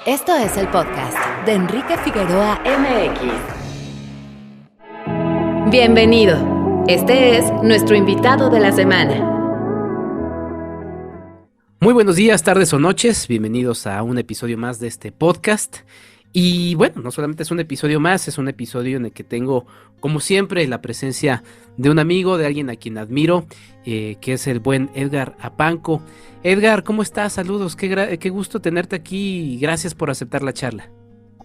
Esto es el podcast de Enrique Figueroa MX. Bienvenido. Este es nuestro invitado de la semana. Muy buenos días, tardes o noches. Bienvenidos a un episodio más de este podcast. Y bueno, no solamente es un episodio más, es un episodio en el que tengo, como siempre, la presencia de un amigo, de alguien a quien admiro, que es el buen Edgar Apanco. Edgar, ¿cómo estás? Saludos, qué gusto tenerte aquí y gracias por aceptar la charla.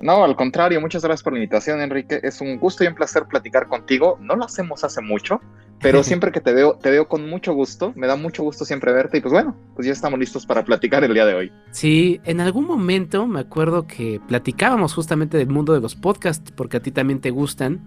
No, al contrario, muchas gracias por la invitación, Enrique. Es un gusto y un placer platicar contigo. No lo hacemos hace mucho, pero siempre que te veo con mucho gusto. Me da mucho gusto siempre verte y pues bueno, pues ya estamos listos para platicar el día de hoy. Sí, en algún momento me acuerdo que platicábamos justamente del mundo de los podcasts, porque a ti también te gustan.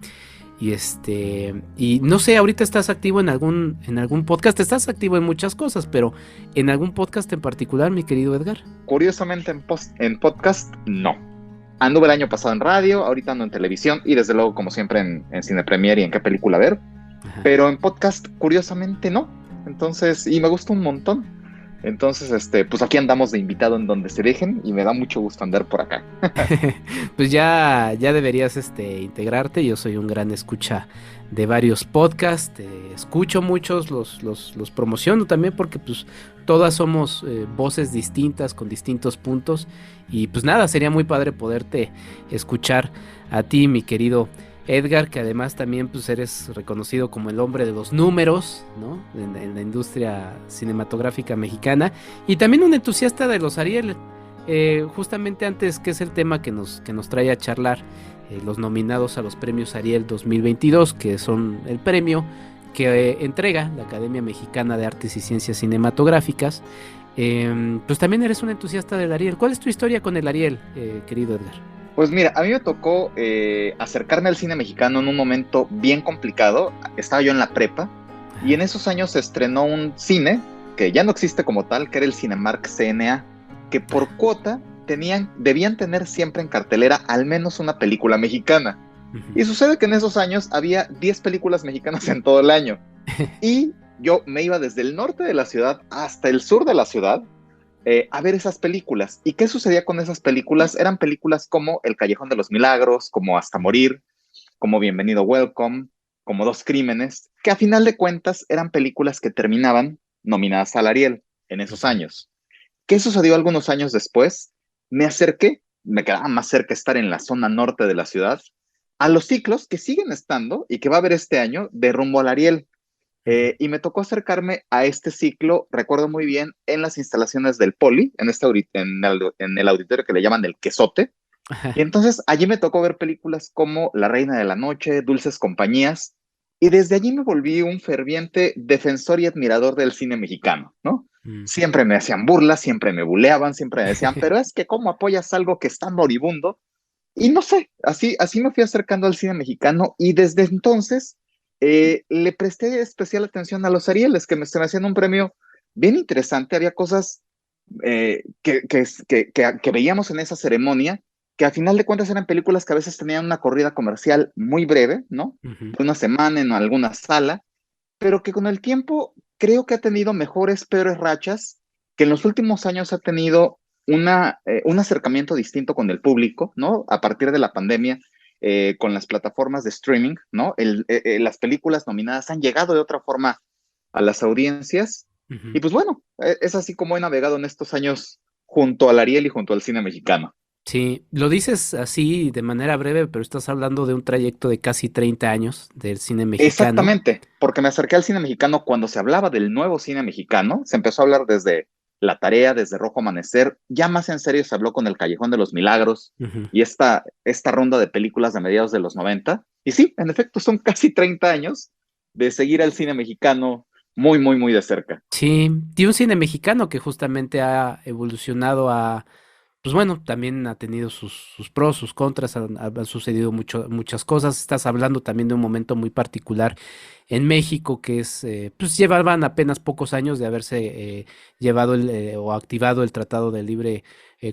Y no sé, ahorita estás activo en algún podcast, estás activo en muchas cosas, pero en algún podcast en particular, mi querido Edgar. Curiosamente en podcast, no. Anduve el año pasado en radio, ahorita ando en televisión y desde luego, como siempre, en Cine Premier y en qué película ver. Ajá. Pero en podcast, curiosamente, no. Entonces, y me gusta un montón. Entonces, pues aquí andamos de invitado en donde se dejen y me da mucho gusto andar por acá. Pues ya deberías integrarte. Yo soy un gran escucha de varios podcasts, escucho muchos, los promociono también porque pues todas somos voces distintas con distintos puntos y pues nada, sería muy padre poderte escuchar a ti, mi querido Edgar, que además también pues eres reconocido como el hombre de los números, ¿no? En la industria cinematográfica mexicana y también un entusiasta de los Ariel. Justamente antes, que es el tema que nos trae a charlar, los nominados a los premios Ariel 2022, que son el premio que entrega la Academia Mexicana de Artes y Ciencias Cinematográficas. Pues también eres un entusiasta del Ariel. ¿Cuál es tu historia con el Ariel, querido Edgar? Pues mira, a mí me tocó acercarme al cine mexicano en un momento bien complicado. Estaba yo en la prepa y en esos años se estrenó un cine que ya no existe como tal, que era el Cinemark CNA, que por cuota debían tener siempre en cartelera al menos una película mexicana. Y sucede que en esos años había 10 películas mexicanas en todo el año. Y yo me iba desde el norte de la ciudad hasta el sur de la ciudad a ver esas películas. ¿Y qué sucedía con esas películas? Eran películas como El Callejón de los Milagros, como Hasta Morir, como Bienvenido Welcome, como Dos Crímenes, que a final de cuentas eran películas que terminaban nominadas al Ariel en esos años. ¿Qué sucedió algunos años después? Me acerqué, me quedaba más cerca estar en la zona norte de la ciudad, a los ciclos que siguen estando y que va a haber este año de rumbo al Ariel. Y me tocó acercarme a este ciclo, recuerdo muy bien, en las instalaciones del Poli, en el auditorio que le llaman el Quesote. Y entonces allí me tocó ver películas como La Reina de la Noche, Dulces Compañías, y desde allí me volví un ferviente defensor y admirador del cine mexicano, ¿no? Siempre me hacían burlas, siempre me buleaban, siempre me decían, pero es que ¿cómo apoyas algo que está moribundo? Y no sé, así me fui acercando al cine mexicano y desde entonces le presté especial atención a los Arieles, se me hacían un premio bien interesante. Había cosas que veíamos en esa ceremonia que a final de cuentas eran películas que a veces tenían una corrida comercial muy breve, ¿no? De una semana en alguna sala, pero que con el tiempo creo que ha tenido mejores, peores rachas, que en los últimos años ha tenido un acercamiento distinto con el público, ¿no? A partir de la pandemia, con las plataformas de streaming, ¿no? Las películas nominadas han llegado de otra forma a las audiencias, y pues bueno, es así como he navegado en estos años junto al Ariel y junto al cine mexicano. Sí, lo dices así de manera breve, pero estás hablando de un trayecto de casi 30 años del cine mexicano. Exactamente, porque me acerqué al cine mexicano cuando se hablaba del nuevo cine mexicano, se empezó a hablar desde La Tarea, desde Rojo Amanecer, ya más en serio se habló con El Callejón de los Milagros Ujú. y esta ronda de películas de mediados de los 90. Y sí, en efecto, son casi 30 años de seguir al cine mexicano muy, muy, muy de cerca. Sí, y un cine mexicano que justamente ha evolucionado pues bueno, también ha tenido sus pros, sus contras, han sucedido muchas cosas. Estás hablando también de un momento muy particular en México, que es, pues llevaban apenas pocos años de haberse llevado o activado el Tratado de Libre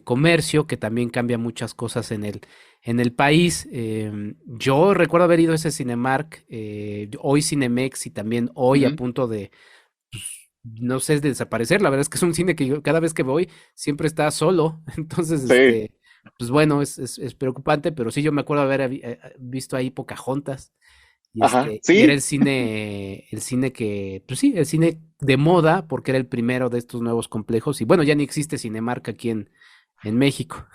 Comercio, que también cambia muchas cosas en el país. Yo recuerdo haber ido a ese Cinemark, hoy Cinemex y también hoy a Ujú. punto de pues, no sé, de desaparecer. La verdad es que es un cine que yo cada vez que voy siempre está solo. Entonces, Sí, pues bueno, es preocupante, pero sí yo me acuerdo haber visto ahí Pocahontas y Ajá, y era sí, el cine que, pues sí, el cine de moda, porque era el primero de estos nuevos complejos, y bueno, ya ni existe Cinemark aquí en México,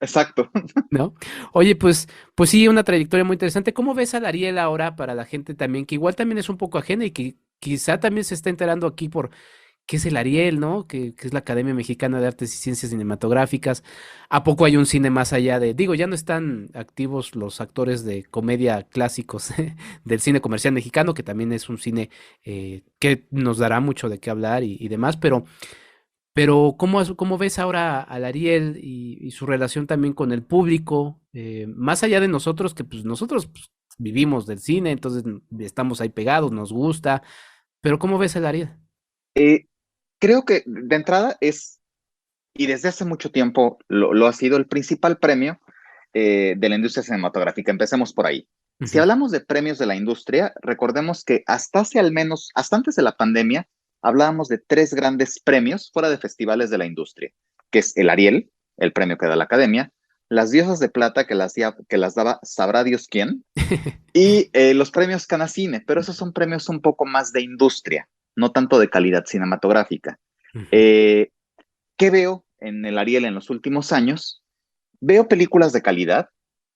exacto. ¿no? Oye, pues sí, una trayectoria muy interesante. ¿Cómo ves a Ariel ahora para la gente también, que igual también es un poco ajena y que quizá también se está enterando aquí por qué es el Ariel, ¿no? Que es la Academia Mexicana de Artes y Ciencias Cinematográficas? ¿A poco hay un cine más allá de, digo, ya no están activos los actores de comedia clásicos del cine comercial mexicano, que también es un cine que nos dará mucho de qué hablar y demás, pero ¿cómo ves ahora al Ariel y su relación también con el público? Más allá de nosotros, que pues nosotros pues, vivimos del cine, entonces estamos ahí pegados, nos gusta, pero ¿cómo ves al Ariel? Eh, Creo que de entrada es, y desde hace mucho tiempo lo ha sido, el principal premio de la industria cinematográfica. Empecemos por ahí. Si Ujú, hablamos de premios de la industria, recordemos que hasta hace al menos, hasta antes de la pandemia, hablábamos de tres grandes premios fuera de festivales de la industria, que es el Ariel, el premio que da la Academia, las Diosas de Plata que las daba sabrá Dios quién, y los premios Canacine, pero esos son premios un poco más de industria, no tanto de calidad cinematográfica. ujú, Eh, ¿Qué veo en el Ariel en los últimos años? Veo películas de calidad,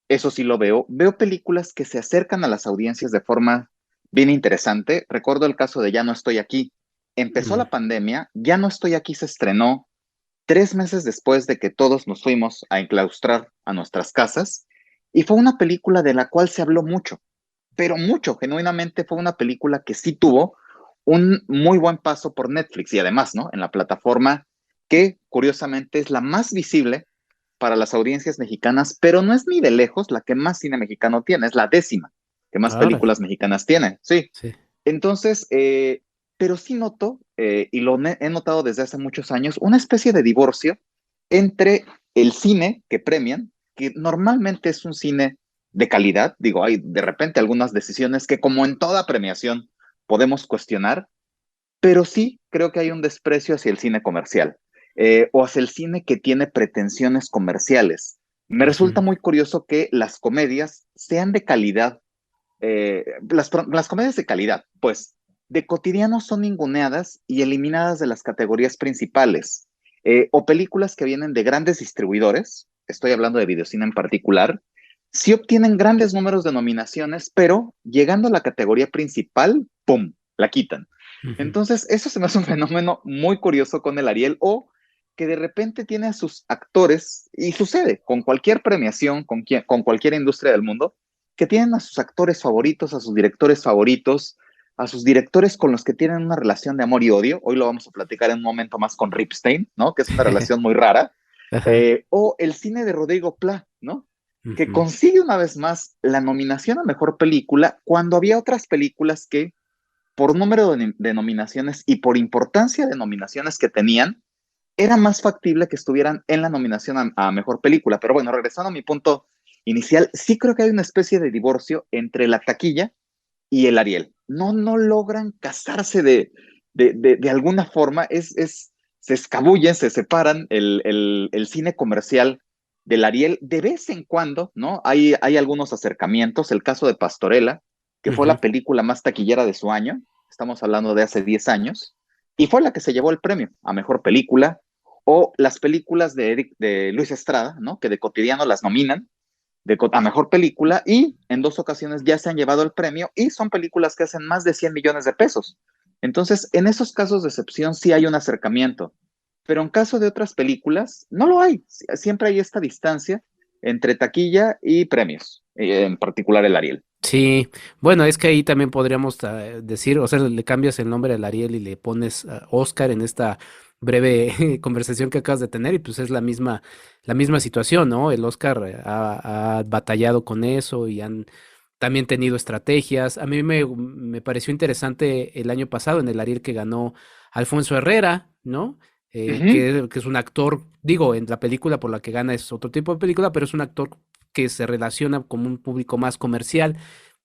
eso sí lo veo. Veo películas que se acercan a las audiencias de forma bien interesante. Recuerdo el caso de Ya no estoy aquí. Empezó ujú. la pandemia, Ya no estoy aquí se estrenó 3 meses después de que todos nos fuimos a enclaustrar a nuestras casas y fue una película de la cual se habló mucho, pero mucho, genuinamente fue una película que sí tuvo un muy buen paso por Netflix y además, ¿no? En la plataforma que curiosamente es la más visible para las audiencias mexicanas, pero no es ni de lejos la que más cine mexicano tiene, es la décima que más Órale, películas mexicanas tiene, sí. sí. Entonces, pero sí noto, y he notado desde hace muchos años, una especie de divorcio entre el cine que premian, que normalmente es un cine de calidad, digo, hay de repente algunas decisiones que como en toda premiación podemos cuestionar, pero sí creo que hay un desprecio hacia el cine comercial o hacia el cine que tiene pretensiones comerciales. Me resulta Ujú, muy curioso que las comedias sean de calidad, las comedias de calidad, pues de cotidiano son ninguneadas y eliminadas de las categorías principales, o películas que vienen de grandes distribuidores, estoy hablando de videocine en particular, sí obtienen grandes números de nominaciones, pero llegando a la categoría principal, ¡pum!, la quitan. ujú. Entonces, eso se me hace un fenómeno muy curioso con el Ariel, o que de repente tiene a sus actores, y sucede con cualquier premiación, con cualquier industria del mundo, que tienen a sus actores favoritos, a sus directores favoritos, a sus directores con los que tienen una relación de amor y odio. Hoy lo vamos a platicar en un momento más con Ripstein, ¿no? Que es una relación muy rara. Ajá. O el cine de Rodrigo Pla, ¿no? Que Ujú, consigue una vez más la nominación a mejor película cuando había otras películas que, por número de nominaciones y por importancia de nominaciones que tenían, era más factible que estuvieran en la nominación a mejor película. Pero bueno, regresando a mi punto inicial, sí creo que hay una especie de divorcio entre la taquilla y el Ariel. No logran casarse de alguna forma, se escabullen, se separan el cine comercial del Ariel de vez en cuando, ¿no? Hay algunos acercamientos, el caso de Pastorela, que fue ujú. la película más taquillera de su año, estamos hablando de hace 10 años, y fue la que se llevó el premio a mejor película, o las películas de Luis Estrada, ¿no? Que de cotidiano las nominan a mejor película y en 2 ocasiones ya se han llevado el premio y son películas que hacen más de 100 millones de pesos. Entonces, en esos casos de excepción sí hay un acercamiento, pero en caso de otras películas no lo hay. Siempre hay esta distancia entre taquilla y premios, en particular el Ariel. Sí, bueno, es que ahí también podríamos decir, o sea, le cambias el nombre al Ariel y le pones Oscar en esta breve conversación que acabas de tener y pues es la misma situación, ¿no? El Oscar ha batallado con eso y han también tenido estrategias. A mí me pareció interesante el año pasado en el Ariel que ganó Alfonso Herrera, ¿no? Ujú, Que es un actor, digo, en la película por la que gana es otro tipo de película, pero es un actor que se relaciona con un público más comercial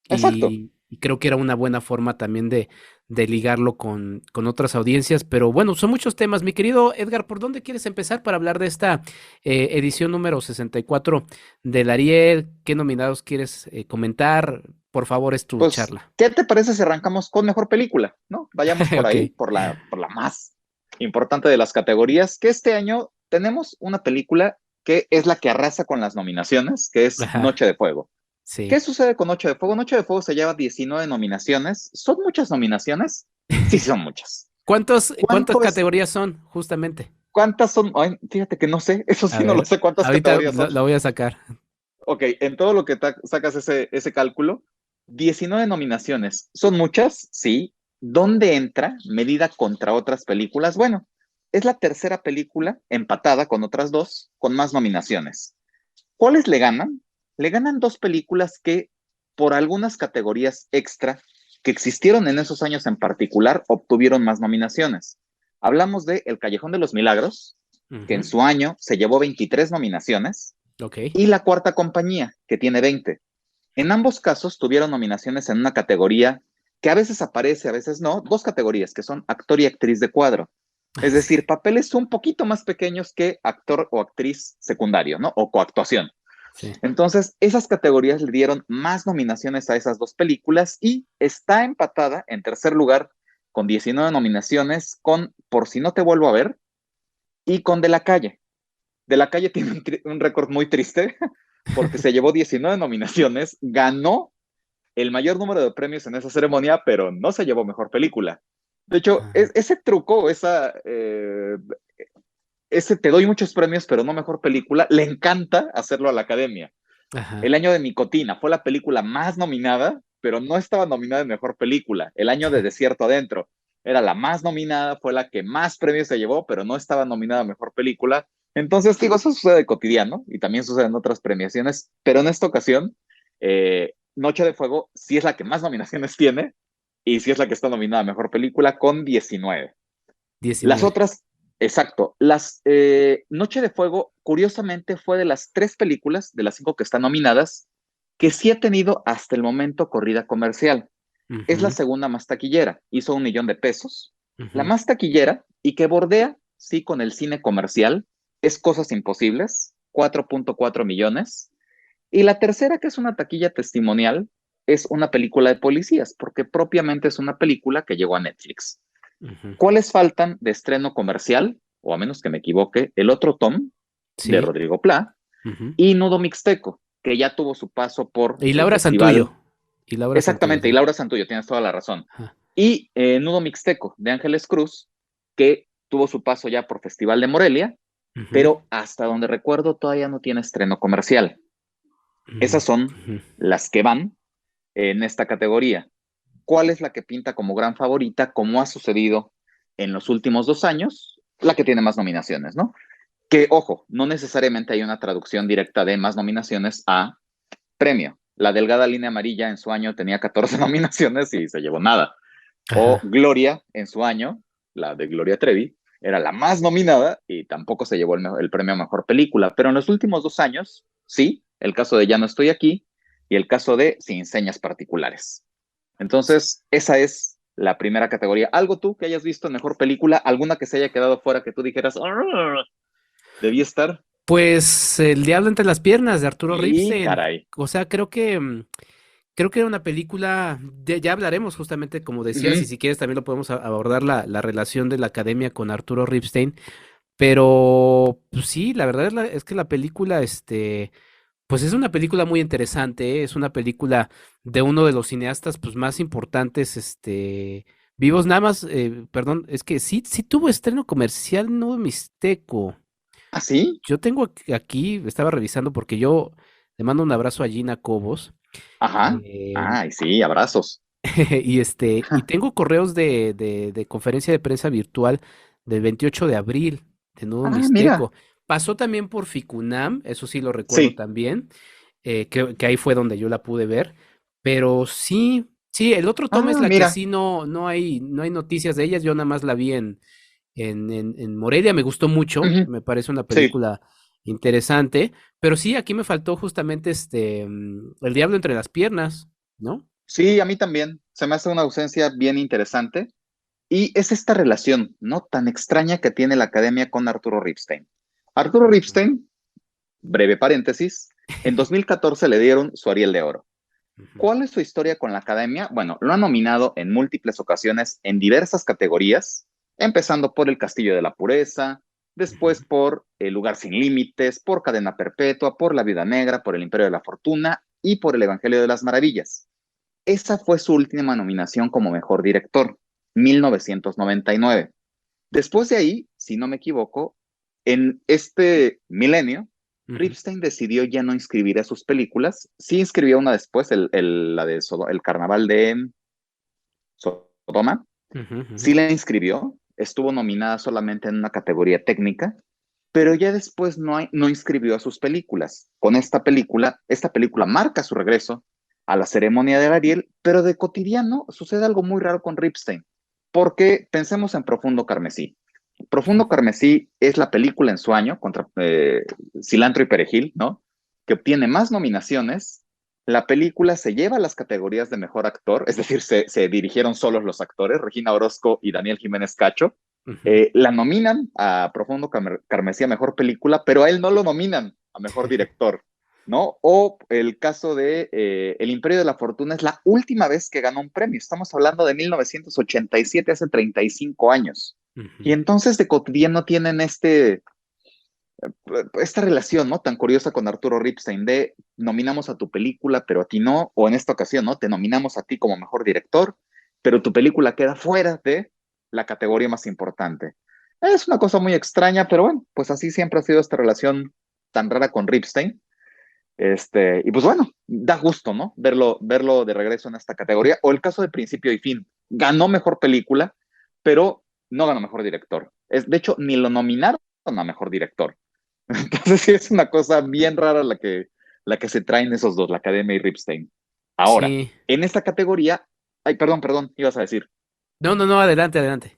exacto. y creo que era una buena forma también de ligarlo con otras audiencias, pero bueno, son muchos temas. Mi querido Edgar, ¿por dónde quieres empezar para hablar de esta edición número 64 del Ariel? ¿Qué nominados quieres comentar? Por favor, es tu Pues, charla. ¿qué te parece si arrancamos con mejor película? ¿No? Vayamos por Ok, ahí, por la más importante de las categorías, que este año tenemos una película que es la que arrasa con las nominaciones, que es ajá, Noche de Fuego. ¿Qué sí. sucede con Noche de Fuego? Noche de Fuego se lleva 19 nominaciones. ¿Son muchas nominaciones? Sí, sí son muchas. ¿Cuántas ¿Cuánto es? categorías son, justamente? ¿Cuántas son? Ay, fíjate que no sé, eso A sí no lo ver, sé cuántas ahorita categorías son. la voy a sacar. Ok, en todo lo que sacas ese cálculo, 19 nominaciones. ¿Son muchas? Sí. ¿Dónde entra medida contra otras películas? Bueno, es la tercera película empatada con otras dos, con más nominaciones. ¿Cuáles le ganan? Le ganan dos películas que, por algunas categorías extra que existieron en esos años en particular, obtuvieron más nominaciones. Hablamos de El Callejón de los Milagros, que en Ujú, su año se llevó 23 nominaciones, ok. y La Cuarta Compañía, que tiene 20. En ambos casos tuvieron nominaciones en una categoría que a veces aparece, a veces no, dos categorías, que son actor y actriz de cuadro. Es Sí, decir, papeles un poquito más pequeños que actor o actriz secundario, ¿no? O coactuación. sí. Entonces, esas categorías le dieron más nominaciones a esas dos películas y está empatada en tercer lugar con 19 nominaciones con Por si no te vuelvo a ver y con De la calle. De la calle tiene un récord muy triste porque se llevó 19 nominaciones, ganó el mayor número de premios en esa ceremonia, pero no se llevó mejor película. De hecho, Ajá, ese truco, ese te doy muchos premios, pero no mejor película, le encanta hacerlo a la academia. El ajá. año de Nicotina fue la película más nominada, pero no estaba nominada en mejor película. El año de Desierto Adentro era la más nominada, fue la que más premios se llevó, pero no estaba nominada a mejor película. Entonces, digo, eso sucede de cotidiano y también sucede en otras premiaciones, pero en esta ocasión, Noche de Fuego sí es la que más nominaciones tiene y sí es la que está nominada a mejor película con 19. Las 19. otras, exacto, Noche de Fuego, curiosamente, fue de las tres películas, de las cinco que están nominadas, que sí ha tenido hasta el momento corrida comercial. Es la Ujú, segunda más taquillera, hizo 1 millón de pesos. La ujú. más taquillera y que bordea, sí, con el cine comercial, es Cosas Imposibles, 4.4 millones. Y la tercera, que es una taquilla testimonial, es una película de policías, porque propiamente es una película que llegó a Netflix. Ujú. ¿Cuáles faltan de estreno comercial? O a menos que me equivoque, El Otro Tom, de Sí. Rodrigo Pla, Ujú. y Nudo Mixteco, que ya tuvo su paso por Y el Laura Santullo. festival. Y Laura Santullo, Exactamente, y sí. Laura Santuyo, tienes toda la razón. Ajá. Y Nudo Mixteco, de Ángeles Cruz, que tuvo su paso ya por Festival de Morelia, Ujú, pero hasta donde recuerdo todavía no tiene estreno comercial. ujú, Esas son ujú. las que van en esta categoría. ¿Cuál es la que pinta como gran favorita, como ha sucedido en los últimos 2 años? La que tiene más nominaciones, ¿no? Que, ojo, no necesariamente hay una traducción directa de más nominaciones a premio. La delgada línea amarilla en su año tenía 14 nominaciones y se llevó nada. O Ajá. Gloria en su año, la de Gloria Trevi, era la más nominada y tampoco se llevó el premio a mejor película. Pero en los últimos 2 años, sí, el caso de Ya no estoy aquí y el caso de Sin señas particulares. Entonces, esa es la primera categoría. ¿Algo tú que hayas visto en mejor película? ¿Alguna que se haya quedado fuera que tú dijeras, "Ah, debí estar"? Pues El Diablo entre las piernas de Arturo Y Ripstein. caray. O sea, creo que era una película, ya hablaremos justamente, como decías, y Ujú. si quieres también lo podemos abordar la relación de la academia con Arturo Ripstein. Pero pues sí, la verdad es que la película, pues es una película muy interesante, ¿eh? Es una película de uno de los cineastas pues más importantes, vivos. Nada más, perdón, es que sí tuvo estreno comercial, no Mixteco. ¿Ah, sí? Yo tengo aquí, estaba revisando porque yo le mando un abrazo a Gina Cobos. Ajá. eh, Ay, sí, abrazos. y tengo correos de conferencia de prensa virtual del 28 de abril de Nuevo Ah, mira. Mixteco. Pasó también por Ficunam, eso sí lo recuerdo Sí. también, que ahí fue donde yo la pude ver. Pero sí, sí, el otro toma es Ah, la que mira. sí no hay noticias de ellas. Yo nada más la vi en Morelia, me gustó mucho, Ujú. me parece una Sí. película interesante. Pero sí, aquí me faltó justamente El Diablo entre las piernas, ¿no? Sí, a mí también. Se me hace una ausencia bien interesante. Y es esta relación, ¿no? Tan extraña que tiene la academia con Arturo Ripstein. Arturo Ujú. Ripstein, breve paréntesis, en 2014 le dieron su Ariel de Oro. Ujú. ¿Cuál es su historia con la academia? Bueno, lo ha nominado en múltiples ocasiones en diversas categorías, empezando por El Castillo de la Pureza, Ujú. después por El Lugar sin Límites, por Cadena Perpetua, por La Viuda Negra, por El Imperio de la Fortuna y por El Evangelio de las Maravillas. Esa fue su última nominación como mejor director, 1999. Después de ahí, si no me equivoco, en este milenio, Ujú. Ripstein decidió ya no inscribir a sus películas. Sí inscribió una después, la de el Carnaval de Sodoma. Ujú. Ujú. Sí la inscribió, estuvo nominada solamente en una categoría técnica, pero ya después no inscribió a sus películas. Con esta película marca su regreso a la ceremonia del Ariel, pero de cotidiano sucede algo muy raro con Ripstein, porque pensemos en Profundo Carmesí. Profundo Carmesí es la película en su año contra Cilantro y Perejil, ¿no? Que obtiene más nominaciones. La película se lleva a las categorías de mejor actor, es decir, se dirigieron solos los actores, Regina Orozco y Daniel Jiménez Cacho. Ujú. La nominan a Profundo Carmesí a mejor película, pero a él no lo nominan a mejor director, ¿no? O el caso de El Imperio de la Fortuna es la última vez que ganó un premio. Estamos hablando de 1987, hace 35 años. Y Ujú. entonces de cotidiano tienen esta relación, ¿no? Tan curiosa con Arturo Ripstein de nominamos a tu película, pero a ti no, o en esta ocasión, ¿no? Te nominamos a ti como mejor director, pero tu película queda fuera de la categoría más importante. Es una cosa muy extraña, pero bueno, pues así siempre ha sido esta relación tan rara con Ripstein. Y pues bueno, da gusto, ¿no? Verlo de regreso en esta categoría. O el caso de Principio y Fin. Ganó mejor película, pero no ganó mejor director. De hecho, ni lo nominaron a mejor director. Entonces sí es una cosa bien rara la que se traen esos dos, la Academia y Ripstein. Ahora, Sí. en esta categoría, ay, perdón, ibas a decir, No, no, no, adelante, adelante.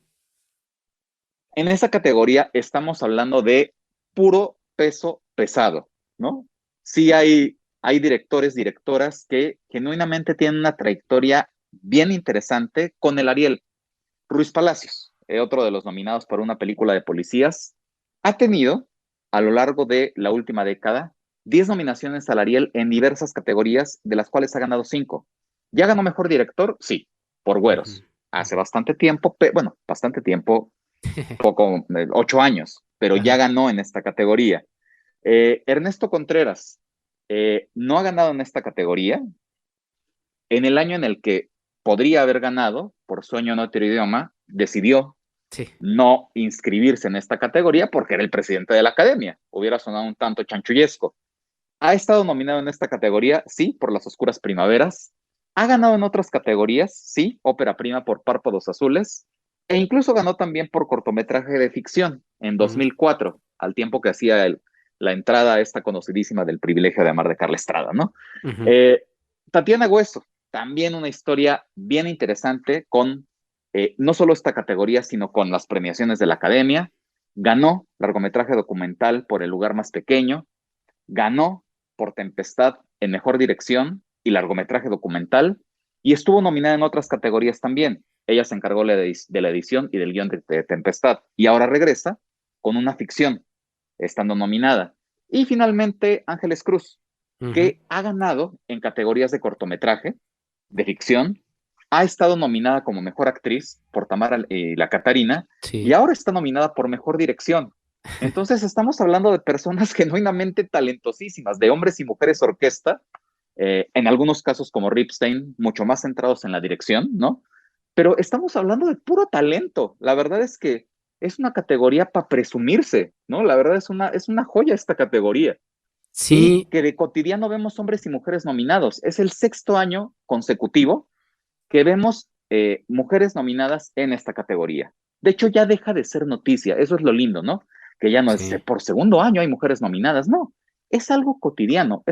en esa categoría estamos hablando de puro peso pesado, ¿no? Sí hay directores, directoras que genuinamente tienen una trayectoria bien interesante con el Ariel. Ruiz Palacios, otro de los nominados por una película de policías, ha tenido a lo largo de la última década 10 nominaciones al Ariel en diversas categorías, de las cuales ha ganado 5. ¿Ya ganó mejor director? Sí, por Ujú. Güeros. Hace Ujú. bastante tiempo, bueno, bastante tiempo, poco, 8 años, pero ya Ajá. ganó en esta categoría. Ernesto Contreras no ha ganado en esta categoría. En el año en el que podría haber ganado, por sueño en otro idioma, decidió Sí. no inscribirse en esta categoría porque era el presidente de la academia. Hubiera sonado un tanto chanchullesco. Ha estado nominado en esta categoría, sí, por Las Oscuras Primaveras. Ha ganado en otras categorías, sí, ópera prima por Párpados Azules. E incluso ganó también por cortometraje de ficción en Ujú. 2004, al tiempo que hacía la entrada esta conocidísima del Privilegio de Amar de Carla Estrada, ¿no? Ujú. Eh, Tatiana Hueso, también una historia bien interesante con no solo esta categoría, sino con las premiaciones de la academia. Ganó largometraje documental por El Lugar Más Pequeño, ganó por Tempestad en mejor dirección y largometraje documental, y estuvo nominada en otras categorías también. Ella se encargó de la edición y del guión de Tempestad, y ahora regresa con una ficción, estando nominada. Y finalmente Ángeles Cruz, Ujú. que ha ganado en categorías de cortometraje, de ficción, ha estado nominada como mejor actriz por Tamara y la Catarina, y Sí. ahora está nominada por mejor dirección. Entonces estamos hablando de personas genuinamente talentosísimas, de hombres y mujeres orquesta, en algunos casos como Ripstein, mucho más centrados en la dirección, ¿no? Pero estamos hablando de puro talento. La verdad es que es una categoría para presumirse, ¿no? La verdad es una joya esta categoría. Y Sí. que de cotidiano vemos hombres y mujeres nominados. Es el sexto año consecutivo que vemos mujeres nominadas en esta categoría. De hecho, ya deja de ser noticia. Eso es lo lindo, ¿no? Que ya no es Sí. por segundo año hay mujeres nominadas. No, es algo cotidiano,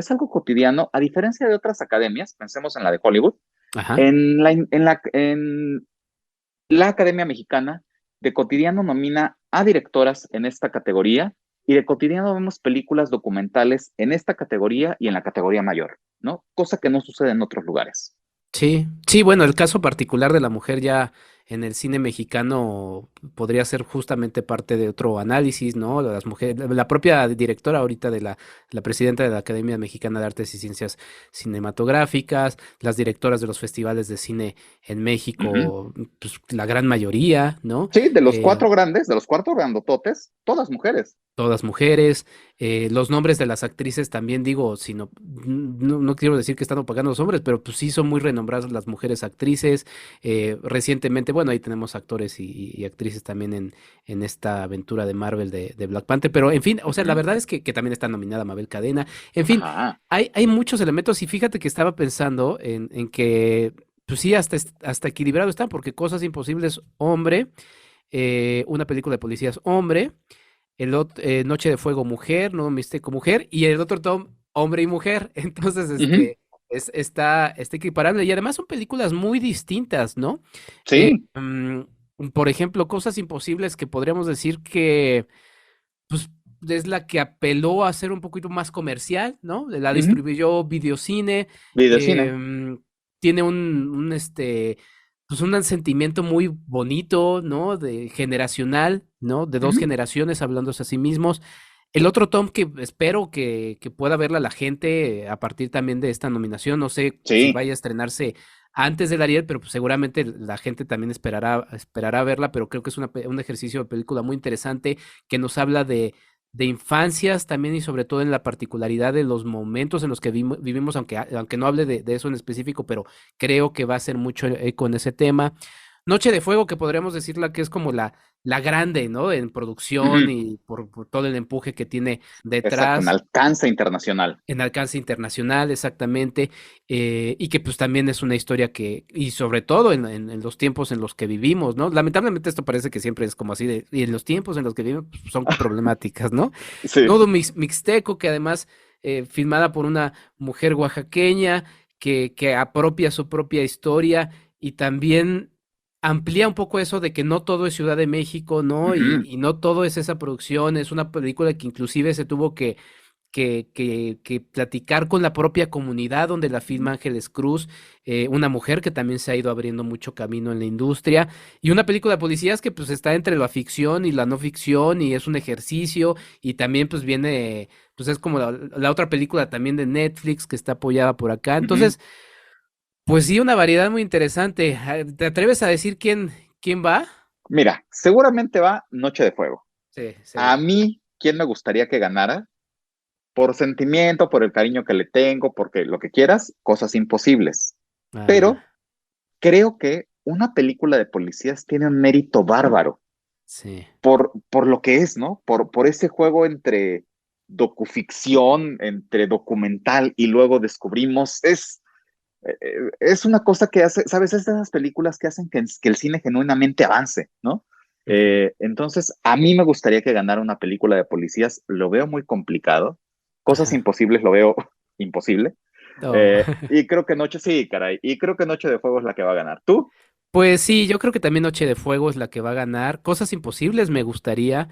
a diferencia de otras academias, pensemos en la de Hollywood, Ajá. en la Academia Mexicana de cotidiano nomina a directoras en esta categoría y de cotidiano vemos películas documentales en esta categoría y en la categoría mayor, ¿no? Cosa que no sucede en otros lugares. Sí, sí, bueno, el caso particular de la mujer ya en el cine mexicano podría ser justamente parte de otro análisis, ¿no? Las mujeres, la propia directora ahorita de la presidenta de la Academia Mexicana de Artes y Ciencias Cinematográficas, las directoras de los festivales de cine en Ujú. México, pues la gran mayoría, ¿no? Sí, de los Eh, cuatro grandes, de los cuatro grandototes, todas mujeres. Todas mujeres, los nombres de las actrices también digo, sino, no quiero decir que están opacando a los hombres, pero pues sí son muy renombradas las mujeres actrices. Recientemente, bueno, ahí tenemos actores y actrices también en esta aventura de Marvel de Black Panther, pero en fin, o sea, la Ujú. verdad es que también está nominada Mabel Cadena. En fin, Ajá. hay muchos elementos y fíjate que estaba pensando en que, pues sí, hasta equilibrado están, porque Cosas Imposibles, hombre, una película de policías, hombre, Noche de Fuego, mujer, Nuevo Mixteco, mujer, y el otro Tom, hombre y mujer. Entonces, Ujú. está equiparable. Y además son películas muy distintas, ¿no? Eh, Sí. mm, por ejemplo, Cosas Imposibles que podríamos decir que, pues, es la que apeló a ser un poquito más comercial, ¿no? La Ujú. distribuyó Videocine, Videocine. em, tiene pues un sentimiento muy bonito, ¿no? De generacional, ¿no? De dos Ujú. generaciones hablándose a sí mismos. El otro Tom que espero que pueda verla la gente a partir también de esta nominación, no sé si Sí. vaya a estrenarse antes del Ariel, pero pues seguramente la gente también esperará verla, pero creo que es un ejercicio de película muy interesante que nos habla de infancias también y sobre todo en la particularidad de los momentos en los que vivimos, aunque no hable de eso en específico, pero creo que va a ser mucho eco en ese tema. Noche de Fuego, que podríamos decirla que es como la grande, ¿no? En producción Ujú. y por todo el empuje que tiene Exacto, en detrás. alcance internacional. En alcance internacional, exactamente, y que pues también es una historia y sobre todo en los tiempos en los que vivimos, ¿no? Lamentablemente esto parece que siempre es como así y en los tiempos en los que vivimos pues, son problemáticas, ¿no? Sí. Todo mixteco, que además filmada por una mujer oaxaqueña que apropia su propia historia y también amplía un poco eso de que no todo es Ciudad de México, ¿no? Ujú. Y no todo es esa producción, es una película que inclusive se tuvo que platicar con la propia comunidad donde la filma Ángeles Cruz, una mujer que también se ha ido abriendo mucho camino en la industria, y una película de policías que pues está entre la ficción y la no ficción, y es un ejercicio, y también pues viene, pues es como la otra película también de Netflix que está apoyada por acá. Ujú. Entonces, pues sí, una variedad muy interesante. ¿Te atreves a decir quién va? Mira, seguramente va Noche de Fuego. Sí, A seguro. mí, ¿quién me gustaría que ganara? Por sentimiento, por el cariño que le tengo, porque lo que quieras, Cosas Imposibles. Ah, Pero creo que una película de policías tiene un mérito bárbaro sí. por lo que es, ¿no? Por ese juego entre docuficción, entre documental y luego descubrimos, es una cosa que hace, ¿sabes? Es de esas películas que hacen que el cine genuinamente avance, ¿no? Ujú. Entonces, a mí me gustaría que ganara una película de policías, lo veo muy complicado, Cosas Ajá. Imposibles lo veo imposible, No. y creo que Noche, sí, caray, y creo que Noche de Fuego es la que va a ganar. ¿Tú? Pues sí, yo creo que también Noche de Fuego es la que va a ganar. Cosas Imposibles me gustaría.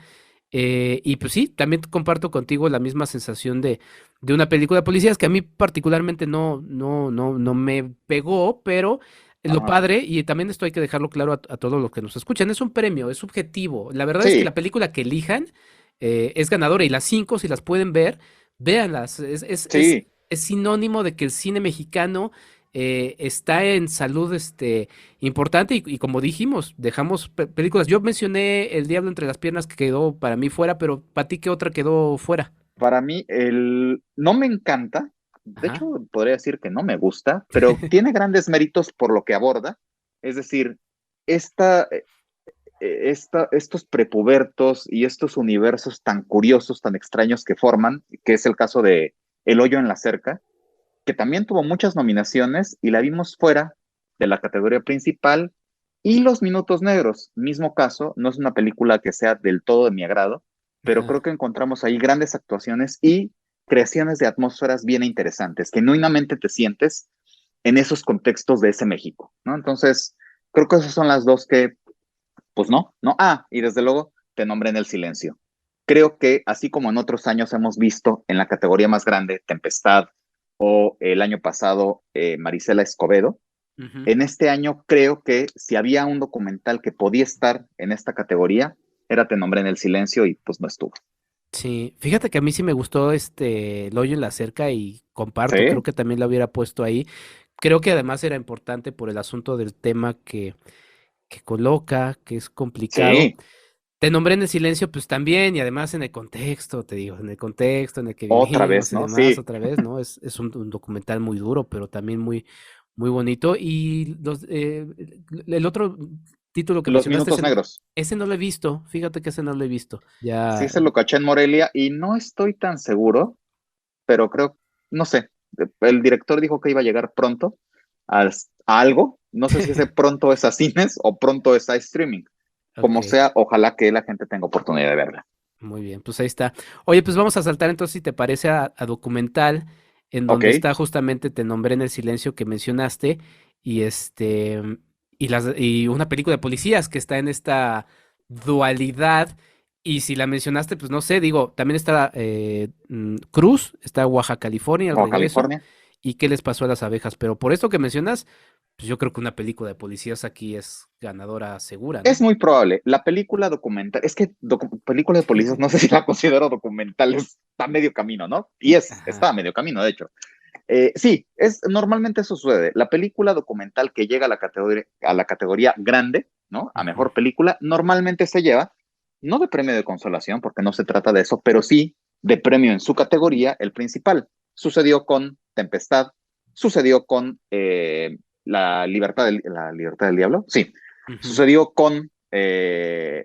Y pues sí, también comparto contigo la misma sensación de una película de policías que a mí particularmente no me pegó, pero lo Ajá. padre, y también esto hay que dejarlo claro a todos los que nos escuchan, es un premio, es subjetivo. La verdad es que la Sí, película que elijan es ganadora y las cinco, si las pueden ver, véanlas. sí. Es sinónimo de que el cine mexicano está en salud importante y como dijimos, dejamos películas. Yo mencioné El Diablo entre las piernas que quedó para mí fuera, pero ¿para ti qué otra quedó fuera? Para mí, no me encanta, de Ajá. hecho, podría decir que no me gusta, pero tiene grandes méritos por lo que aborda. Es decir, esta, estos prepubertos y estos universos tan curiosos, tan extraños que forman, que es el caso de El hoyo en la cerca, que también tuvo muchas nominaciones y la vimos fuera de la categoría principal. Y Los Minutos Negros, mismo caso, no es una película que sea del todo de mi agrado, pero Ajá. creo que encontramos ahí grandes actuaciones y creaciones de atmósferas bien interesantes, que genuinamente te sientes en esos contextos de ese México, ¿no? Entonces, creo que esas son las dos que, pues no, no. Ah, y desde luego te nombré en el silencio. Creo que así como en otros años hemos visto en la categoría más grande, Tempestad o el año pasado Marisela Escobedo, Ujú. En este año creo que si había un documental que podía estar en esta categoría, era Te nombré en el silencio y pues no estuvo. Sí, fíjate que a mí sí me gustó El hoyo en la cerca y comparto, creo Sí, que también lo hubiera puesto ahí. Creo que además era importante por el asunto del tema que coloca, que es complicado. sí, Te nombré en el silencio, pues también, y además en el contexto, te digo, en el contexto en el que otra vivimos vez, y ¿no? demás, Sí, otra vez, ¿no? Es un documental muy duro, pero también muy, muy bonito. Y el otro título que Los mencionaste, minutos negros. ese no lo he visto, fíjate que ese no lo he visto. Sí, Ya, se lo caché en Morelia y no estoy tan seguro, pero creo, no sé, el director dijo que iba a llegar pronto a, a algo, no sé si ese pronto es a cines o pronto es a streaming. ok, Como sea, ojalá que la gente tenga oportunidad de verla. muy bien, pues ahí está. Oye, pues vamos a saltar entonces, si te parece, a documental, en Ok, donde está justamente Te nombré en el silencio que mencionaste, y y una película de policías que está en esta dualidad. Y si la mencionaste, pues no sé, digo, también está Cruz, está Oaxaca, California, El o regreso, California. y qué les pasó a las abejas. Pero por esto que mencionas, pues yo creo que una película de policías aquí es ganadora segura, Es ¿no? muy probable. La película documental, es que película de policías, no sé si la considero documental, está a medio camino, ¿no? Y está Ajá. a medio camino, de hecho. Sí, normalmente eso sucede. La película documental que llega a la categoría grande, ¿no? A Ujú. mejor película, normalmente se lleva, no de premio de consolación, porque no se trata de eso, pero sí de premio en su categoría, el principal. Sucedió con Tempestad, sucedió con la libertad del Diablo, sí, Ujú. sucedió con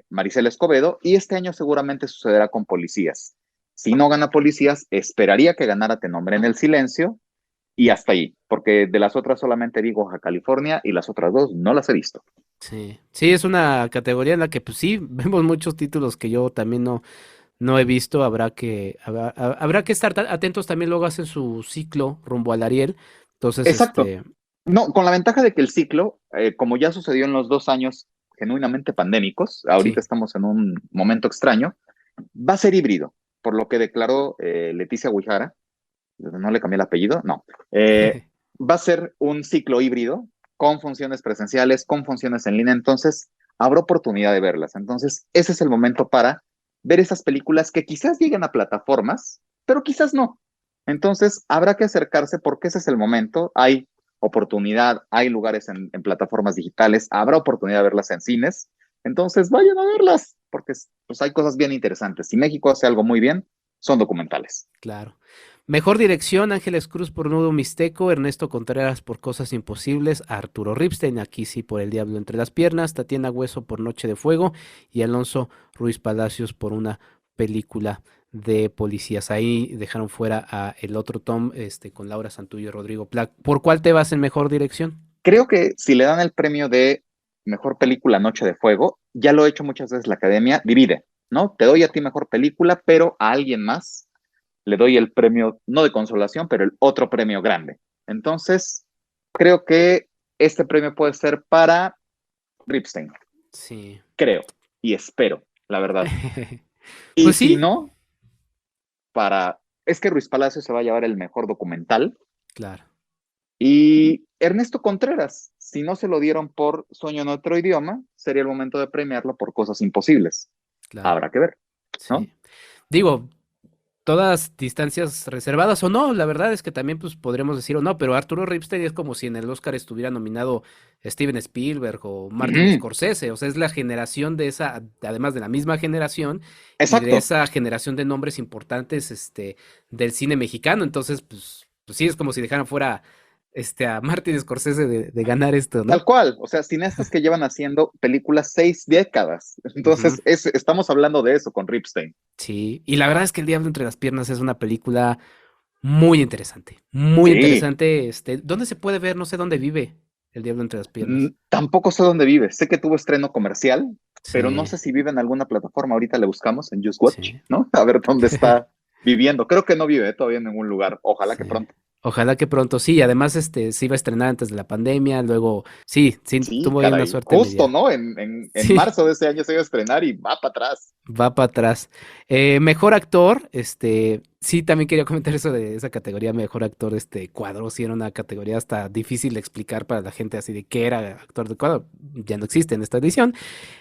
Maricela Escobedo y este año seguramente sucederá con Policías. Si no gana Policías, esperaría que ganara Te nombré en el silencio y hasta ahí, porque de las otras solamente vi Baja California y las otras dos no las he visto. Sí, sí, es una categoría en la que pues sí, vemos muchos títulos que yo también no he visto, habrá que estar atentos, también luego hacen su ciclo rumbo al Ariel, entonces Exacto. No, con la ventaja de que el ciclo, como ya sucedió en los 2 años genuinamente pandémicos, ahorita sí, estamos en un momento extraño, va a ser híbrido, por lo que declaró Leticia Guijara, no le cambié el apellido, no, va a ser un ciclo híbrido con funciones presenciales, con funciones en línea, entonces habrá oportunidad de verlas. Entonces, ese es el momento para ver esas películas que quizás lleguen a plataformas, pero quizás no. Entonces, habrá que acercarse porque ese es el momento. Hay oportunidad, hay lugares en plataformas digitales, habrá oportunidad de verlas en cines. Entonces, vayan a verlas, porque pues, hay cosas bien interesantes. Si México hace algo muy bien, son documentales. claro. Mejor dirección, Ángeles Cruz por Nudo Mixteco, Ernesto Contreras por Cosas Imposibles, Arturo Ripstein, aquí sí por El Diablo entre las Piernas, Tatiana Hueso por Noche de Fuego y Alonso Ruiz Palacios por una película de policías. Ahí dejaron fuera a el otro Tom, con Laura Santullo y Rodrigo Plac. ¿Por cuál te vas en mejor dirección? Creo que si le dan el premio de mejor película Noche de Fuego, ya lo he hecho muchas veces la academia, divide, ¿no? Te doy a ti mejor película, pero a alguien más le doy el premio, no de consolación, pero el otro premio grande. Entonces, creo que este premio puede ser para Ripstein, Sí. creo, y espero, la verdad. Y Pues si sí, no, es que Ruiz Palacio se va a llevar el mejor documental. claro. Y Ernesto Contreras, si no se lo dieron por Sueño en otro idioma, sería el momento de premiarlo por Cosas Imposibles. Claro, Habrá que ver, ¿no? sí. Digo, todas distancias reservadas o no, la verdad es que también pues podremos decir o no, pero Arturo Ripstein es como si en el Oscar estuviera nominado Steven Spielberg o Martin Ujú. Scorsese, o sea, es la generación de esa, además de la misma generación y de Exacto. esa generación de nombres importantes, del cine mexicano, entonces pues sí, es como si dejaran fuera, a Martin Scorsese de ganar esto, Tal ¿no? cual, o sea, cineastas que llevan haciendo películas 6 décadas. Ujú. Entonces, estamos hablando de eso con Ripstein. Sí, y la verdad es que El Diablo entre las Piernas es una película muy interesante, muy Sí, interesante. ¿Dónde se puede ver? No sé dónde vive El Diablo entre las Piernas. tampoco sé dónde vive. Sé que tuvo estreno comercial, pero no Sí, sé si vive en alguna plataforma. Ahorita le buscamos en Just Watch, sí, ¿no? A ver dónde está viviendo. Creo que no vive todavía en ningún lugar. Ojalá que sí. pronto. Ojalá que pronto sí. Además, se iba a estrenar antes de la pandemia. Luego, sí, sí, Sí, tuvo ahí una caray. suerte Justo, media. ¿no? En Sí, marzo de ese año se iba a estrenar y va para atrás. va para atrás. Mejor actor, Sí, también quería comentar eso de esa categoría mejor actor cuadro, sí era una categoría hasta difícil de explicar para la gente así de qué era actor de cuadro, ya no existe en esta edición.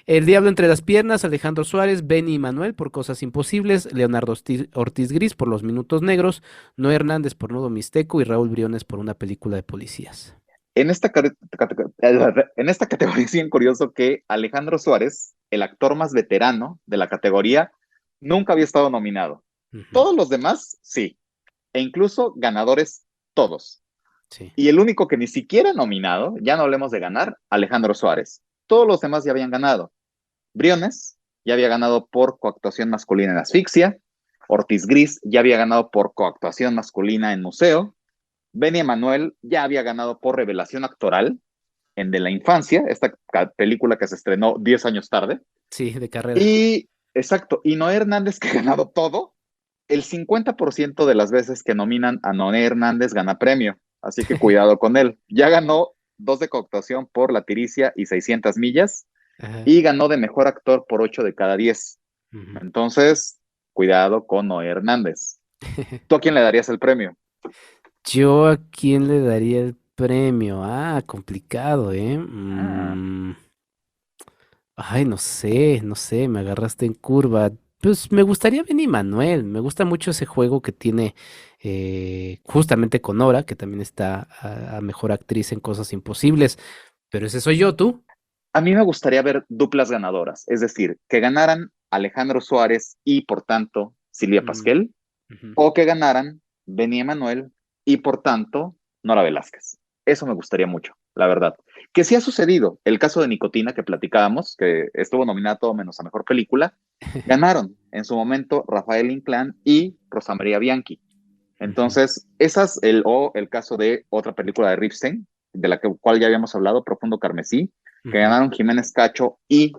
El Diablo entre las piernas, Alejandro Suárez, Benny Manuel por Cosas Imposibles, Leonardo Ortiz Gris por Los Minutos Negros, Noé Hernández por Nudo Mixteco y Raúl Briones por una película de policías. En esta categoría es bien curioso que Alejandro Suárez, el actor más veterano de la categoría, nunca había estado nominado. Ujú, Todos los demás, sí, e incluso ganadores, todos. sí. Y el único que ni siquiera nominado, ya no hablemos de ganar, Alejandro Suárez. Todos los demás ya habían ganado. Briones ya había ganado por coactuación masculina en Asfixia. Ortiz Gris ya había ganado por coactuación masculina en Museo. Benny Emanuel ya había ganado por revelación actoral en De la Infancia, esta película que se estrenó 10 años tarde. Sí, de carrera. Y, exacto, y Noé Hernández, que ha ganado todo, el 50% de las veces que nominan a Noé Hernández gana premio, así que cuidado con él. Ya ganó 2 de coactuación por La Tiricia y 600 millas, Ajá. y ganó de mejor actor por 8 de cada 10. Ujú. Entonces, cuidado con Noé Hernández. ¿Tú a quién le darías el premio? Yo a quién le daría el premio. Ah, complicado, ¿eh? Ah, Ay, no sé, me agarraste en curva. Pues me gustaría Benny Manuel, me gusta mucho ese juego que tiene justamente con Nora, que también está a mejor actriz en Cosas Imposibles, pero ese soy yo, ¿tú? a mí me gustaría ver duplas ganadoras, es decir, que ganaran Alejandro Suárez y por tanto Silvia Mm, Pasquel, ujú. o que ganaran Benny Emanuel y por tanto Nora Velázquez. Eso me gustaría mucho, la verdad. Que sí ha sucedido. El caso de Nicotina que platicábamos, que estuvo nominada todo menos a mejor película, ganaron en su momento Rafael Inclán y Rosa María Bianchi. Ujú, Entonces, o el caso de otra película de Ripstein, de la cual ya habíamos hablado, Profundo Carmesí, que ujú. ganaron Jiménez Cacho y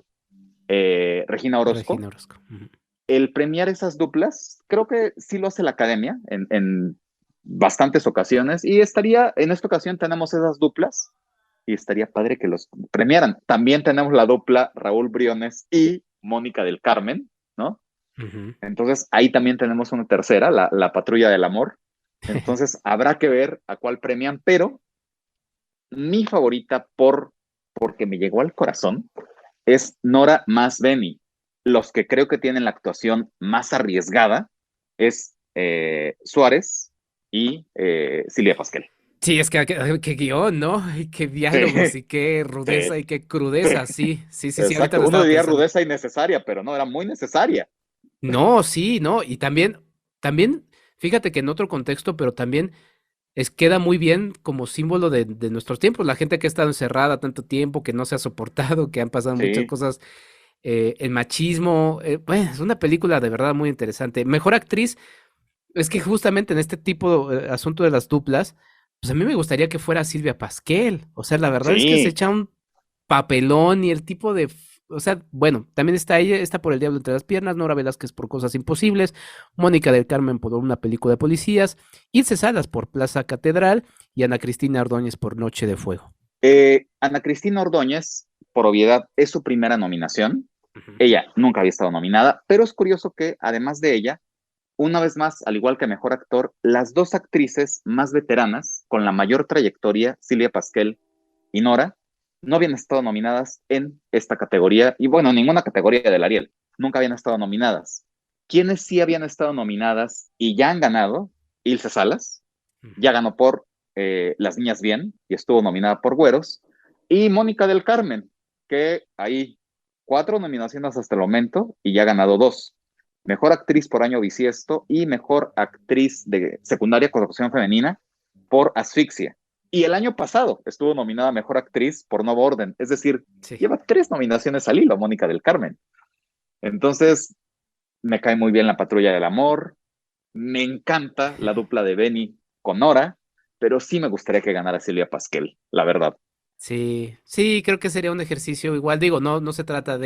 Regina Orozco. Regina Orozco. Ujú. El premiar esas duplas, creo que sí lo hace la academia en bastantes ocasiones, y estaría, en esta ocasión tenemos esas duplas, y estaría padre que los premiaran. También tenemos la dupla Raúl Briones y Mónica del Carmen, ¿no? Ujú. Entonces ahí también tenemos una tercera, la Patrulla del Amor. Entonces habrá que ver a cuál premian, pero mi favorita porque me llegó al corazón es Nora más Beni. Los que creo que tienen la actuación más arriesgada es Suárez y Silvia Pasquel. Sí, es que qué guión, ¿no? Y qué Sí, diálogos y qué sí, rudeza y qué sí, crudeza, sí, sí, sí, sí, ahorita exacto. lo Uno estaba diría pensando. rudeza innecesaria, pero no, era muy necesaria. No, sí, no, y también, fíjate que en otro contexto, pero también queda muy bien como símbolo de nuestros tiempos, la gente que ha estado encerrada tanto tiempo, que no se ha soportado, que han pasado muchas Sí, cosas, el machismo, bueno, es una película de verdad muy interesante. Mejor actriz, es que justamente en este tipo de asunto de las duplas, pues a mí me gustaría que fuera Silvia Pasquel, o sea, la verdad es que se sí. echa un papelón y el tipo o sea, bueno, también está ella, está por El Diablo entre las piernas, Nora Velázquez por Cosas Imposibles, Mónica del Carmen por una película de policías, Ilse Salas por Plaza Catedral y Ana Cristina Ordóñez por Noche de Fuego. Ana Cristina Ordóñez, por obviedad, es su primera nominación. Ujú, Ella nunca había estado nominada, pero es curioso que además de ella, una vez más, al igual que mejor actor, las dos actrices más veteranas, con la mayor trayectoria, Silvia Pasquel y Nora, no habían estado nominadas en esta categoría, y bueno, ninguna categoría del Ariel, nunca habían estado nominadas. ¿Quiénes sí habían estado nominadas y ya han ganado? Ilse Salas, ya ujú. ganó por Las Niñas Bien y estuvo nominada por Güeros, y Mónica del Carmen, que hay 4 nominaciones hasta el momento y ya ha ganado 2. Mejor actriz por Año Bisiesto y mejor actriz de secundaria con actuación femenina por Asfixia. Y el año pasado estuvo nominada Mejor Actriz por Nuevo Orden. Es decir, Sí, lleva 3 nominaciones al hilo, Mónica del Carmen. Entonces, me cae muy bien La Patrulla del Amor. Me encanta la dupla de Benny con Nora, pero sí me gustaría que ganara Silvia Pasquel, la verdad. sí, sí, creo que sería un ejercicio igual, digo, no se trata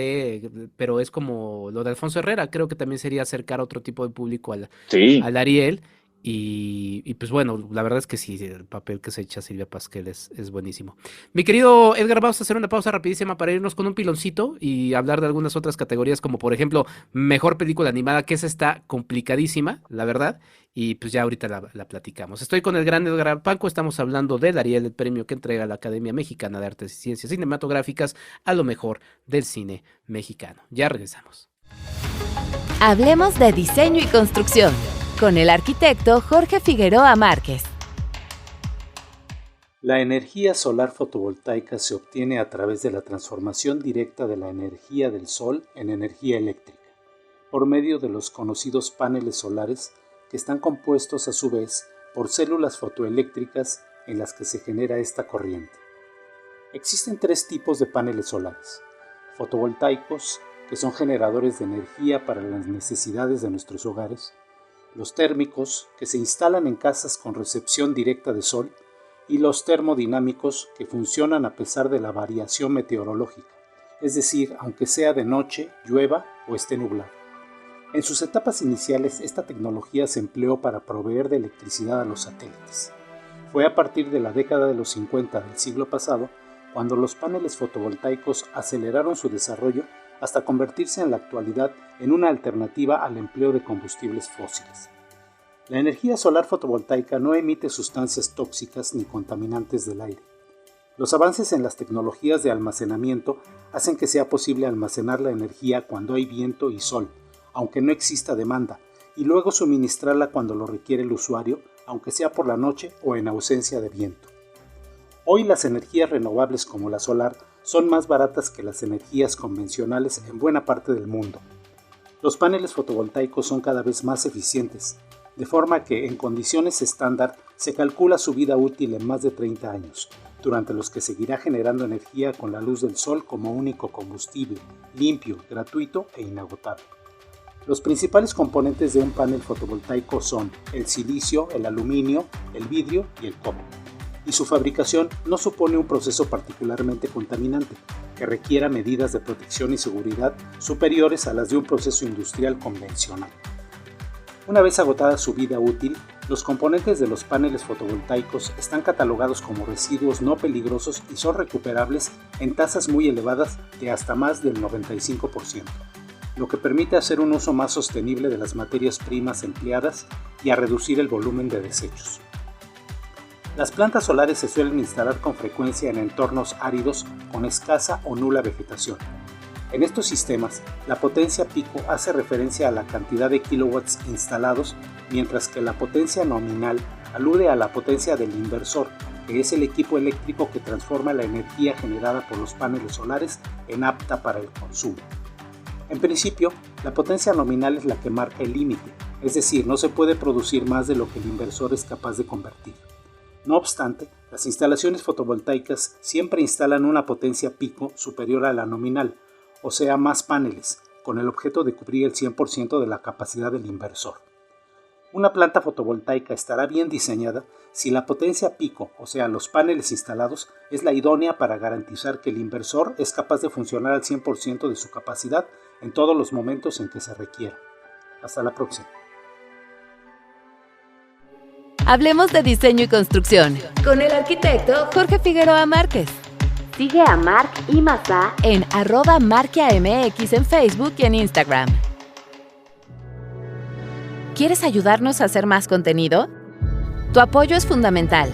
pero es como lo de Alfonso Herrera, creo que también sería acercar a otro tipo de público Sí, al Ariel Y pues bueno, la verdad es que sí, el papel que se echa Silvia Pasquel es buenísimo. Mi querido Edgar, vamos a hacer una pausa rapidísima para irnos con un piloncito y hablar de algunas otras categorías, como por ejemplo, mejor película animada, que esa está complicadísima, la verdad, y pues ya ahorita la platicamos. Estoy con el gran Edgar Panco, estamos hablando del Ariel, el premio que entrega la Academia Mexicana de Artes y Ciencias Cinematográficas a lo mejor del cine mexicano. Ya regresamos. Hablemos de diseño y construcción con el arquitecto Jorge Figueroa Márquez. La energía solar fotovoltaica se obtiene a través de la transformación directa de la energía del sol en energía eléctrica, por medio de los conocidos paneles solares que están compuestos a su vez por células fotoeléctricas en las que se genera esta corriente. Existen 3 tipos de paneles solares: fotovoltaicos, que son generadores de energía para las necesidades de nuestros hogares; los térmicos, que se instalan en casas con recepción directa de sol; y los termodinámicos, que funcionan a pesar de la variación meteorológica, es decir, aunque sea de noche, llueva o esté nublado. En sus etapas iniciales, esta tecnología se empleó para proveer de electricidad a los satélites. Fue a partir de la década de los 50 del siglo pasado cuando los paneles fotovoltaicos aceleraron su desarrollo hasta convertirse en la actualidad en una alternativa al empleo de combustibles fósiles. La energía solar fotovoltaica no emite sustancias tóxicas ni contaminantes del aire. Los avances en las tecnologías de almacenamiento hacen que sea posible almacenar la energía cuando hay viento y sol, aunque no exista demanda, y luego suministrarla cuando lo requiere el usuario, aunque sea por la noche o en ausencia de viento. Hoy las energías renovables como la solar son más baratas que las energías convencionales en buena parte del mundo. Los paneles fotovoltaicos son cada vez más eficientes, de forma que en condiciones estándar se calcula su vida útil en más de 30 años, durante los que seguirá generando energía con la luz del sol como único combustible, limpio, gratuito e inagotable. Los principales componentes de un panel fotovoltaico son el silicio, el aluminio, el vidrio y el cobre, y su fabricación no supone un proceso particularmente contaminante, que requiera medidas de protección y seguridad superiores a las de un proceso industrial convencional. Una vez agotada su vida útil, los componentes de los paneles fotovoltaicos están catalogados como residuos no peligrosos y son recuperables en tasas muy elevadas de hasta más del 95%, lo que permite hacer un uso más sostenible de las materias primas empleadas y a reducir el volumen de desechos. Las plantas solares se suelen instalar con frecuencia en entornos áridos con escasa o nula vegetación. En estos sistemas, la potencia pico hace referencia a la cantidad de kilowatts instalados, mientras que la potencia nominal alude a la potencia del inversor, que es el equipo eléctrico que transforma la energía generada por los paneles solares en apta para el consumo. En principio, la potencia nominal es la que marca el límite, es decir, no se puede producir más de lo que el inversor es capaz de convertir. No obstante, las instalaciones fotovoltaicas siempre instalan una potencia pico superior a la nominal, o sea, más paneles, con el objeto de cubrir el 100% de la capacidad del inversor. Una planta fotovoltaica estará bien diseñada si la potencia pico, o sea, los paneles instalados, es la idónea para garantizar que el inversor es capaz de funcionar al 100% de su capacidad en todos los momentos en que se requiera. Hasta la próxima. Hablemos de diseño y construcción con el arquitecto Jorge Figueroa Márquez. Sigue a Marc y Mazá en @marquiamx en Facebook y en Instagram. ¿Quieres ayudarnos a hacer más contenido? Tu apoyo es fundamental.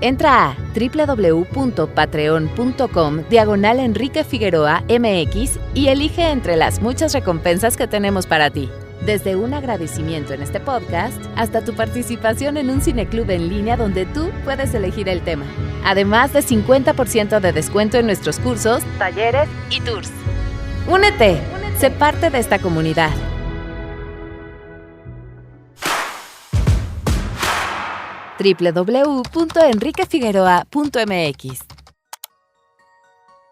Entra a www.patreon.com/Enrique Figueroa MX y elige entre las muchas recompensas que tenemos para ti. Desde un agradecimiento en este podcast hasta tu participación en un cineclub en línea donde tú puedes elegir el tema. Además de 50% de descuento en nuestros cursos, talleres y tours. ¡Únete! Sé parte de esta comunidad. www.enriquefigueroa.mx.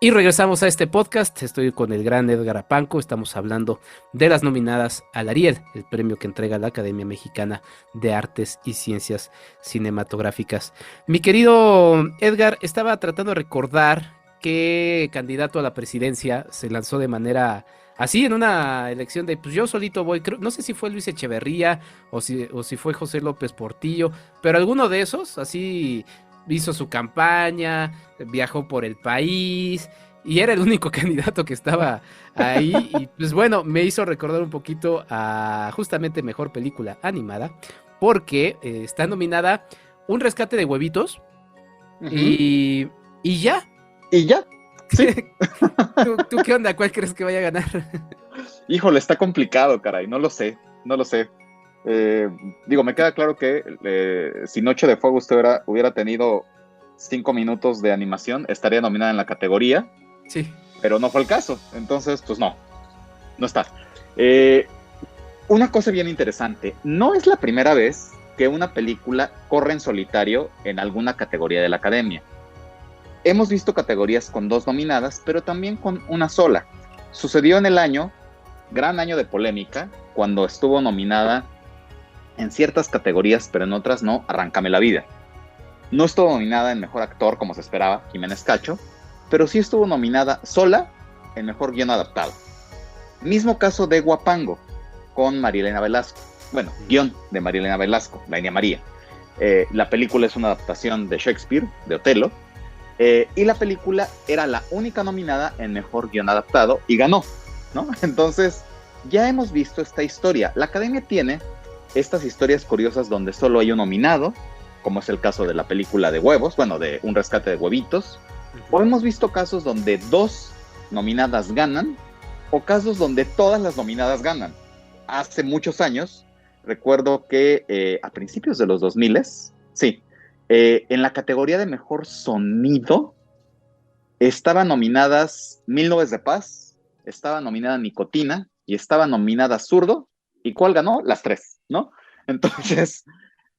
Y regresamos a este podcast. Estoy con el gran Edgar Apanco. Estamos hablando de las nominadas al Ariel, el premio que entrega la Academia Mexicana de Artes y Ciencias Cinematográficas. Mi querido Edgar, estaba tratando de recordar qué candidato a la presidencia se lanzó de manera así en una elección de, pues yo solito voy, no sé si fue Luis Echeverría o si fue José López Portillo, pero alguno de esos, así hizo su campaña, viajó por el país y era el único candidato que estaba ahí y pues bueno, me hizo recordar un poquito a justamente Mejor Película Animada, porque está nominada Un Rescate de Huevitos y ya. Y ya, sí. ¿Tú qué onda? ¿Cuál crees que vaya a ganar? Híjole, está complicado, caray, no lo sé. Digo, me queda claro que si Noche de Fuego usted hubiera tenido 5 minutos de animación, estaría nominada en la categoría, Sí. pero no fue el caso, entonces pues no está. Una cosa bien interesante, no es la primera vez que una película corre en solitario en alguna categoría de la Academia. Hemos visto categorías con 2 nominadas, pero también con una sola. Sucedió en el gran año de polémica, cuando estuvo nominada en ciertas categorías, pero en otras no, Arráncame la vida. No estuvo nominada en Mejor Actor, como se esperaba, Jiménez Cacho, pero sí estuvo nominada sola en Mejor Guión Adaptado. Mismo caso de Huapango, con Marielena Velasco. Bueno, guión de Marielena Velasco, La India María. La película es una adaptación de Shakespeare, de Otelo, y la película era la única nominada en Mejor Guión Adaptado y ganó, ¿no? Entonces, ya hemos visto esta historia. La Academia tiene estas historias curiosas donde solo hay un nominado, como es el caso de la película de Huevos, bueno, de Un Rescate de Huevitos, o hemos visto casos donde 2 nominadas ganan, o casos donde todas las nominadas ganan. Hace muchos años, recuerdo que a principios de los 2000, sí, en la categoría de Mejor Sonido, estaban nominadas Mil Nubes de Paz, estaba nominada Nicotina, y estaba nominada Zurdo, ¿y cuál ganó? Las 3, ¿no? Entonces,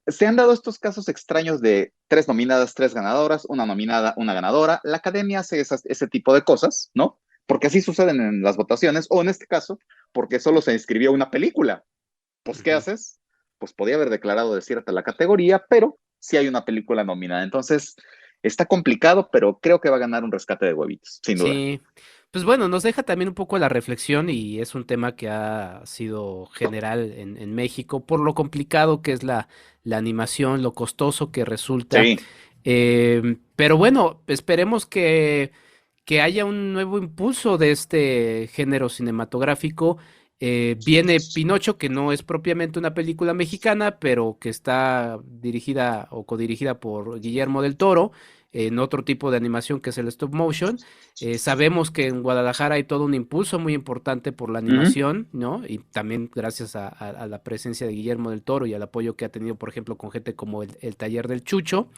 se han dado estos casos extraños de 3 nominadas, 3 ganadoras, una nominada, una ganadora. La Academia hace ese tipo de cosas, ¿no? Porque así suceden en las votaciones, o en este caso, porque solo se inscribió una película. Pues, ¿qué haces? Pues podía haber declarado desierta la categoría, pero sí hay una película nominada. Entonces, está complicado, pero creo que va a ganar Un Rescate de Huevitos, sin duda. Sí, pues bueno, nos deja también un poco la reflexión y es un tema que ha sido general en México por lo complicado que es la animación, lo costoso que resulta. Sí. Pero bueno, esperemos que haya un nuevo impulso de este género cinematográfico. Viene Pinocho, que no es propiamente una película mexicana, pero que está dirigida o codirigida por Guillermo del Toro, en otro tipo de animación que es el stop motion. Sabemos que en Guadalajara hay todo un impulso muy importante por la animación, ¿no? Y también gracias a la presencia de Guillermo del Toro y al apoyo que ha tenido, por ejemplo, con gente como el Taller del Chucho.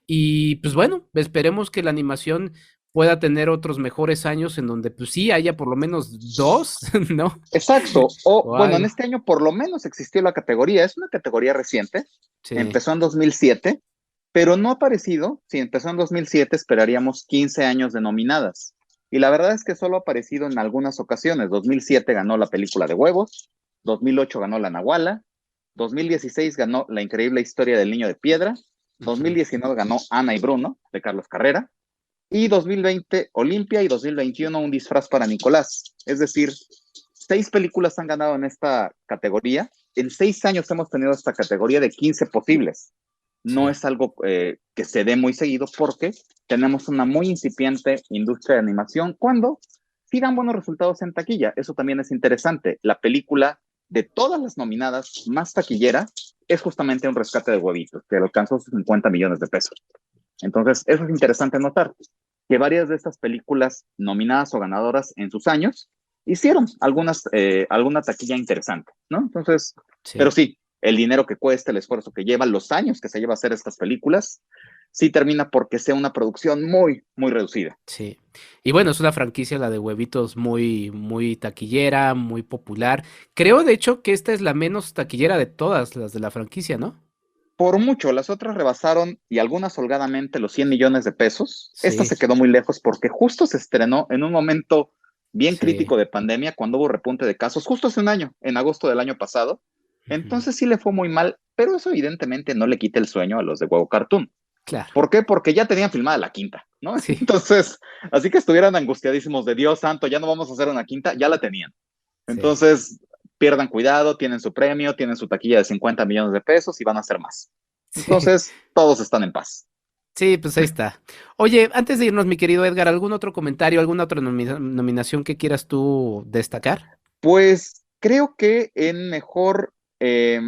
Y pues bueno, esperemos que la animación pueda tener otros mejores años en donde pues sí haya por lo menos 2, ¿no? Exacto. O bueno, en algo. este año por lo menos existió la categoría. Es una categoría reciente. Sí. Empezó en 2007, pero no ha aparecido. Si empezó en 2007, esperaríamos 15 años de nominadas. Y la verdad es que solo ha aparecido en algunas ocasiones. 2007 ganó la película de Huevos, 2008 ganó La Nahuala, 2016 ganó La Increíble Historia del Niño de Piedra, 2019 ganó Ana y Bruno, de Carlos Carrera, y 2020 Olimpia y 2021 Un Disfraz para Nicolás. Es decir, 6 películas han ganado en esta categoría. En 6 años hemos tenido esta categoría de 15 posibles. No es algo que se dé muy seguido porque tenemos una muy incipiente industria de animación cuando sí dan buenos resultados en taquilla. Eso también es interesante. La película de todas las nominadas más taquillera es justamente Un Rescate de Huevitos, que alcanzó 50 millones de pesos. Entonces, eso es interesante notar, que varias de estas películas nominadas o ganadoras en sus años hicieron alguna taquilla interesante, ¿no? Entonces, Sí. pero sí, el dinero que cuesta, el esfuerzo que lleva, los años que se lleva a hacer estas películas, sí termina porque sea una producción muy, muy reducida. Sí. Y bueno, es una franquicia, la de Huevitos, muy, muy taquillera, muy popular. Creo, de hecho, que esta es la menos taquillera de todas las de la franquicia, ¿no? Por mucho, las otras rebasaron y algunas holgadamente los 100 millones de pesos. Sí. Esta se quedó muy lejos porque justo se estrenó en un momento bien Sí. crítico de pandemia, cuando hubo repunte de casos, justo hace un año, en agosto del año pasado. Entonces sí le fue muy mal, pero eso evidentemente no le quita el sueño a los de Huevo Cartoon. Claro. ¿Por qué? Porque ya tenían filmada la quinta, ¿no? Sí. Entonces, así que estuvieran angustiadísimos de Dios santo, ya no vamos a hacer una quinta, ya la tenían. Sí. Entonces, pierdan cuidado, tienen su premio, tienen su taquilla de 50 millones de pesos y van a hacer más. Sí. Entonces, todos están en paz. Sí, pues ahí está. Oye, antes de irnos, mi querido Edgar, ¿algún otro comentario, alguna otra nominación que quieras tú destacar? Pues creo que en mejor... eh,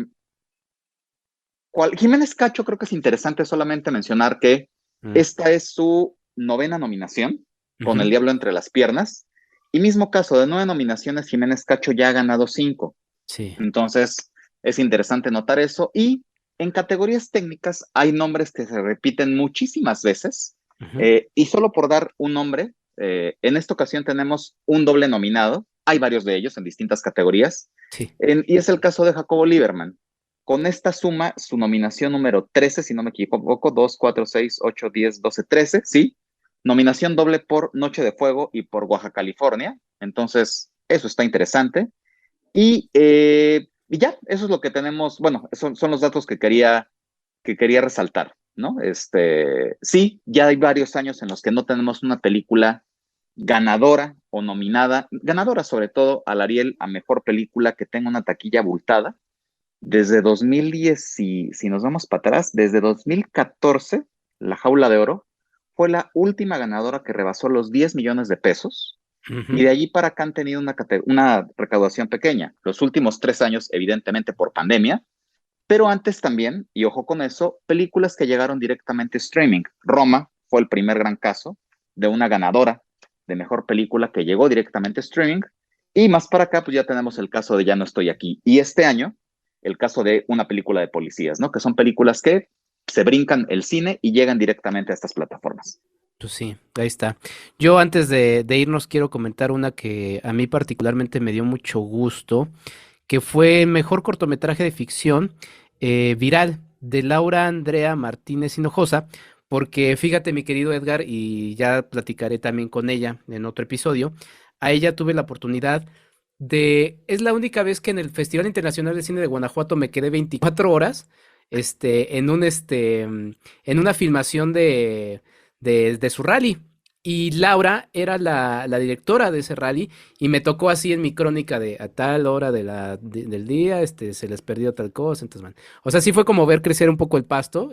Jiménez Cacho creo que es interesante solamente mencionar que Mm, esta es su novena nominación con El ujú, Diablo entre las piernas. Y mismo caso, de 9 nominaciones, Jiménez Cacho ya ha ganado 5. sí. Entonces, es interesante notar eso. Y en categorías técnicas hay nombres que se repiten muchísimas veces. Ujú, Y solo por dar un nombre, en esta ocasión tenemos un doble nominado. Hay varios de ellos en distintas categorías. sí. Y es el caso de Jacobo Lieberman. Con esta suma, su nominación número 13, si no me equivoco, 2, 4, 6, 8, 10, 12, 13, ¿sí? Nominación doble por Noche de Fuego y por Oaxaca, California. Entonces, eso está interesante. Y ya, eso es lo que tenemos. Bueno, son los datos que quería resaltar, ¿no? Sí, ya hay varios años en los que no tenemos una película ganadora o nominada, ganadora sobre todo al Ariel a mejor película que tenga una taquilla abultada. Desde 2010, si nos vamos para atrás, desde 2014, La Jaula de Oro fue la última ganadora que rebasó los 10 millones de pesos. Y Ujú. de allí para acá han tenido una recaudación pequeña. Los últimos 3 años, evidentemente por pandemia, pero antes también, y ojo con eso, películas que llegaron directamente a streaming. Roma fue el primer gran caso de una ganadora de mejor película que llegó directamente a streaming. Y más para acá, pues ya tenemos el caso de Ya no estoy aquí. Y este año, el caso de una película de policías, ¿no? Que son películas que se brincan el cine y llegan directamente a estas plataformas. Pues sí, ahí está. Yo antes de irnos quiero comentar una que a mí particularmente me dio mucho gusto, que fue mejor cortometraje de ficción viral de Laura Andrea Martínez Hinojosa, porque fíjate mi querido Edgar, y ya platicaré también con ella en otro episodio, a ella tuve la oportunidad es la única vez que en el Festival Internacional de Cine de Guanajuato me quedé 24 horas, en una filmación de su rally. Y Laura era la directora de ese rally y me tocó así en mi crónica de a tal hora del día, se les perdió tal cosa, entonces, man. O sea, sí fue como ver crecer un poco el pasto,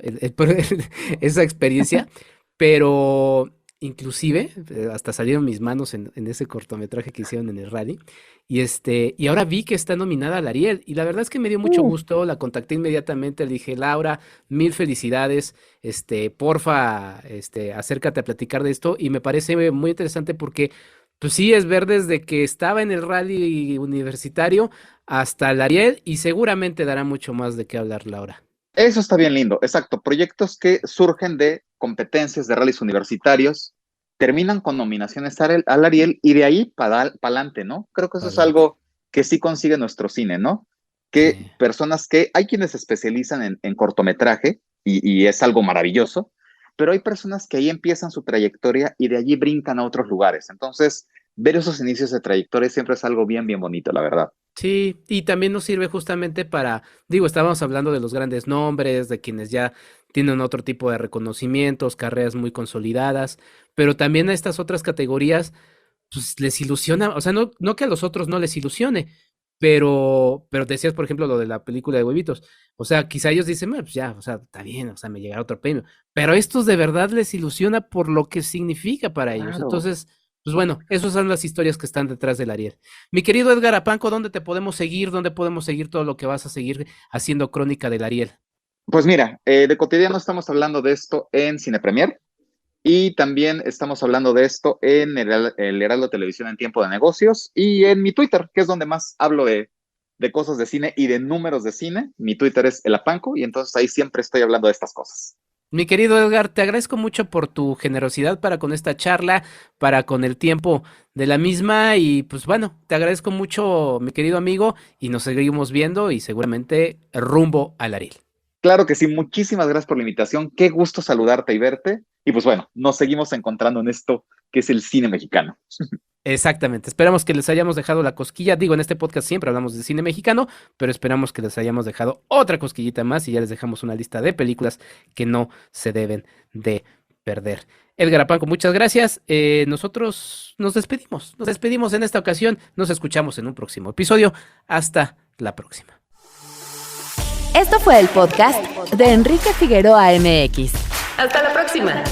esa experiencia, pero inclusive hasta salieron mis manos en ese cortometraje que hicieron en el rally. Y ahora vi que está nominada al Ariel, y la verdad es que me dio mucho gusto, la contacté inmediatamente, le dije, Laura, mil felicidades, porfa, acércate a platicar de esto, y me parece muy interesante porque, pues sí, es ver desde que estaba en el rally universitario hasta el Ariel, y seguramente dará mucho más de qué hablar, Laura. Eso está bien lindo, exacto. Proyectos que surgen de competencias de rallies universitarios, terminan con nominaciones al Ariel y de ahí para adelante, ¿no? Creo que eso es Adelante. algo que sí consigue nuestro cine, ¿no? Que Sí. personas que, hay quienes se especializan en cortometraje y es algo maravilloso, pero hay personas que ahí empiezan su trayectoria y de allí brincan a otros lugares. Entonces, ver esos inicios de trayectoria siempre es algo bien, bien bonito, la verdad. Sí, y también nos sirve justamente para, digo, estábamos hablando de los grandes nombres, de quienes ya tienen otro tipo de reconocimientos, carreras muy consolidadas, pero también a estas otras categorías, pues les ilusiona, o sea, no que a los otros no les ilusione, pero decías, por ejemplo, lo de la película de Huevitos, o sea, quizá ellos dicen, "Bueno, pues ya, o sea, está bien, o sea, me llegará otro premio", pero a estos de verdad les ilusiona por lo que significa para ellos, Claro. entonces, pues bueno, esas son las historias que están detrás del Ariel. Mi querido Edgar Apanco, ¿dónde te podemos seguir? ¿Dónde podemos seguir todo lo que vas a seguir haciendo crónica del Ariel? Pues mira, de cotidiano estamos hablando de esto en Cine Premier. Y también estamos hablando de esto en el Heraldo Televisión en Tiempo de Negocios y en mi Twitter, que es donde más hablo de cosas de cine y de números de cine. Mi Twitter es El Apanco y entonces ahí siempre estoy hablando de estas cosas. Mi querido Edgar, te agradezco mucho por tu generosidad para con esta charla, para con el tiempo de la misma y pues bueno, te agradezco mucho, mi querido amigo, y nos seguimos viendo y seguramente rumbo al Ariel. Claro que sí, muchísimas gracias por la invitación. Qué gusto saludarte y verte. Y pues bueno, nos seguimos encontrando en esto que es el cine mexicano. Exactamente, esperamos que les hayamos dejado la cosquilla, digo, en este podcast siempre hablamos de cine mexicano, pero esperamos que les hayamos dejado otra cosquillita más y ya les dejamos una lista de películas que no se deben de perder. Edgar Apanco, muchas gracias. Nosotros nos despedimos en esta ocasión. Nos escuchamos en un próximo episodio. Hasta la próxima. Esto fue el podcast de Enrique Figueroa MX. Hasta la próxima.